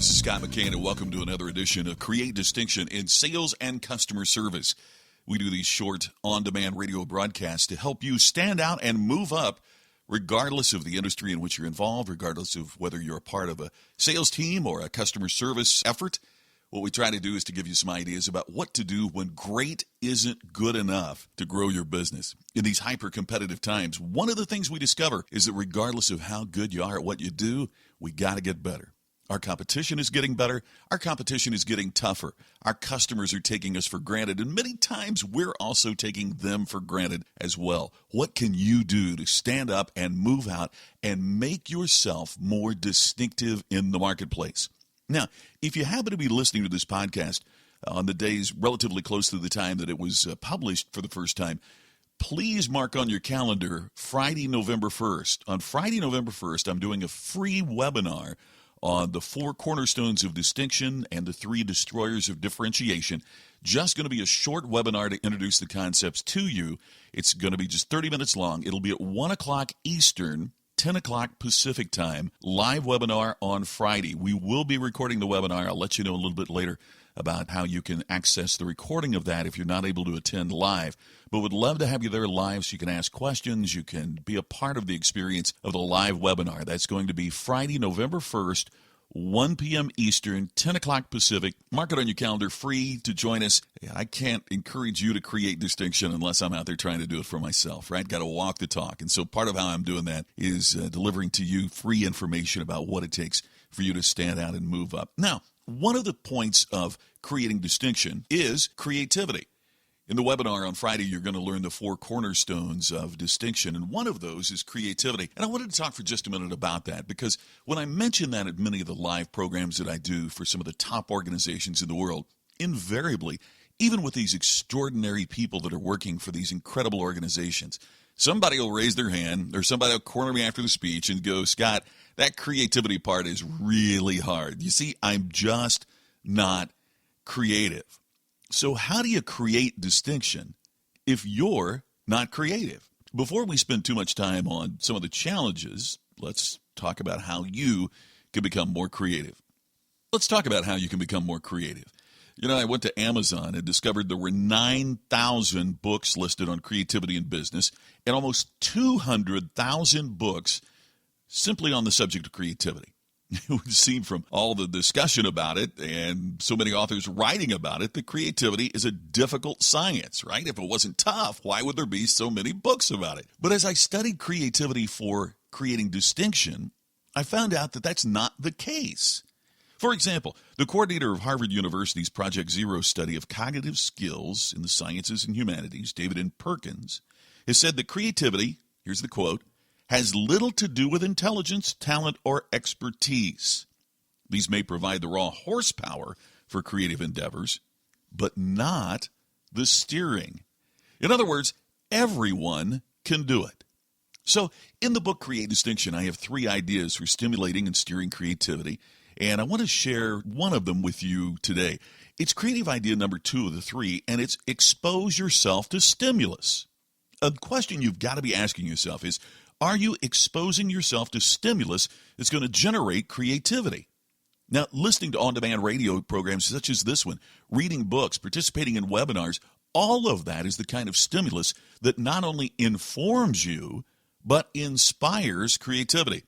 this is Scott McKain, and welcome to another edition of Create Distinction in Sales and Customer Service. We do these short, on-demand radio broadcasts to help you stand out and move up regardless of the industry in which you're involved, regardless of whether you're a part of a sales team or a customer service effort. What we try to do is to give you some ideas about what to do when great isn't good enough to grow your business. In these hyper-competitive times, one of the things we discover is that regardless of how good you are at what you do, we got to get better. Our competition is getting better. Our competition is getting tougher. Our customers are taking us for granted, and many times we're also taking them for granted as well. What can you do to stand up and move out and make yourself more distinctive in the marketplace? Now, if you happen to be listening to this podcast on the days relatively close to the time that it was published for the first time, please mark on your calendar Friday, November 1st. On Friday, November 1st, I'm doing a free webinar on the 4 cornerstones of distinction and the 3 destroyers of differentiation. Just going to be a short webinar to introduce the concepts to you. It's going to be just 30 minutes long. It'll be at 1 o'clock Eastern, 10 o'clock Pacific time, live webinar on Friday. We will be recording the webinar. I'll let you know a little bit later about how you can access the recording of that if you're not able to attend live. But would love to have you there live so you can ask questions. You can be a part of the experience of the live webinar. That's going to be Friday, November 1st, 1 p.m. Eastern, 10 o'clock Pacific. Mark it on your calendar, free to join us. I can't encourage you to create distinction unless I'm out there trying to do it for myself, right? Got to walk the talk. And so part of how I'm doing that is delivering to you free information about what it takes for you to stand out and move up. Now, one of the points of creating distinction is creativity. In the webinar on Friday, you're going to learn the 4 cornerstones of distinction, and one of those is creativity. And I wanted to talk for just a minute about that, because when I mention that at many of the live programs that I do for some of the top organizations in the world, invariably, even with these extraordinary people that are working for these incredible organizations, somebody will raise their hand, or somebody will corner me after the speech and go, Scott, that creativity part is really hard. You see, I'm just not creative. So how do you create distinction if you're not creative? Before we spend too much time on some of the challenges, let's talk about how you can become more creative. Let's talk about how you can become more creative. You know, I went to Amazon and discovered there were 9,000 books listed on creativity in business and almost 200,000 books simply on the subject of creativity. It would seem from all the discussion about it and so many authors writing about it that creativity is a difficult science, right? If it wasn't tough, why would there be so many books about it? But as I studied creativity for creating distinction, I found out that that's not the case. For example, the coordinator of Harvard University's Project Zero study of cognitive skills in the sciences and humanities, David N. Perkins, has said that creativity, here's the quote, has little to do with intelligence, talent, or expertise. These may provide the raw horsepower for creative endeavors, but not the steering. In other words, everyone can do it. So in the book Create Distinction, I have 3 ideas for stimulating and steering creativity, and I want to share one of them with you today. It's creative idea number 2 of the 3, and it's expose yourself to stimulus. A question you've got to be asking yourself is, are you exposing yourself to stimulus that's going to generate creativity? Now, listening to on-demand radio programs such as this one, reading books, participating in webinars, all of that is the kind of stimulus that not only informs you, but inspires creativity.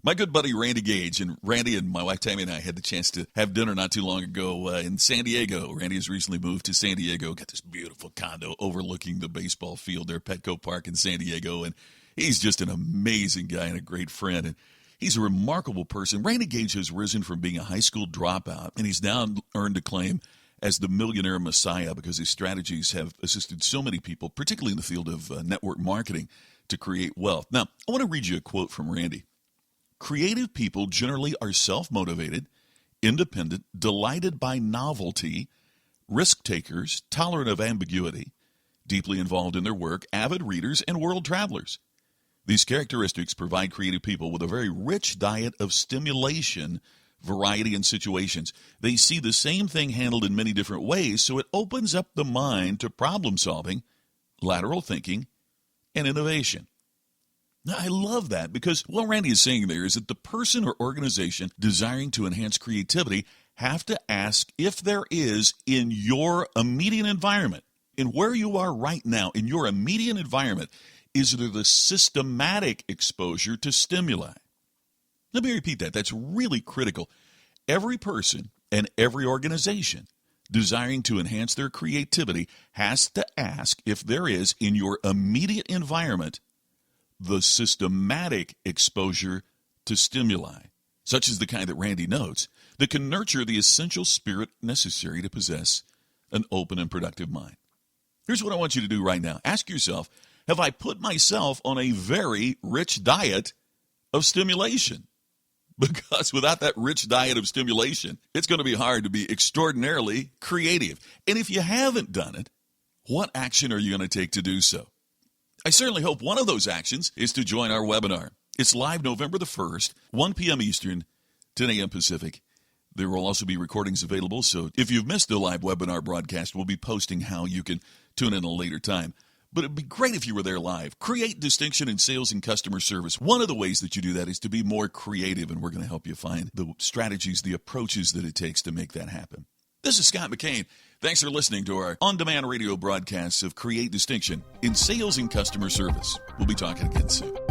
My good buddy Randy Gage, and Randy and my wife Tammy and I had the chance to have dinner not too long ago in San Diego. Randy has recently moved to San Diego, got this beautiful condo overlooking the baseball field there, Petco Park in San Diego, and he's just an amazing guy and a great friend, and he's a remarkable person. Randy Gage has risen from being a high school dropout, and he's now earned acclaim as the millionaire messiah because his strategies have assisted so many people, particularly in the field of network marketing, to create wealth. Now, I want to read you a quote from Randy. Creative people generally are self-motivated, independent, delighted by novelty, risk takers, tolerant of ambiguity, deeply involved in their work, avid readers, and world travelers. These characteristics provide creative people with a very rich diet of stimulation, variety, and situations. They see the same thing handled in many different ways, so it opens up the mind to problem solving, lateral thinking, and innovation. I love that because what Randy is saying there is that the person or organization desiring to enhance creativity have to ask if there is in your immediate environment, in where you are right now, in your immediate environment, is there the systematic exposure to stimuli? Let me repeat that. That's really critical. Every person and every organization desiring to enhance their creativity has to ask if there is in your immediate environment the systematic exposure to stimuli, such as the kind that Randy notes, that can nurture the essential spirit necessary to possess an open and productive mind. Here's what I want you to do right now. Ask yourself, have I put myself on a very rich diet of stimulation? Because without that rich diet of stimulation, it's going to be hard to be extraordinarily creative. And if you haven't done it, what action are you going to take to do so? I certainly hope one of those actions is to join our webinar. It's live November the 1st, 1 p.m. Eastern, 10 a.m. Pacific. There will also be recordings available, so if you've missed the live webinar broadcast, we'll be posting how you can tune in at a later time. But it'd be great if you were there live. Create distinction in sales and customer service. One of the ways that you do that is to be more creative, and we're going to help you find the strategies, the approaches that it takes to make that happen. This is Scott McKain. Thanks for listening to our on-demand radio broadcasts of Create Distinction in Sales and Customer Service. We'll be talking again soon.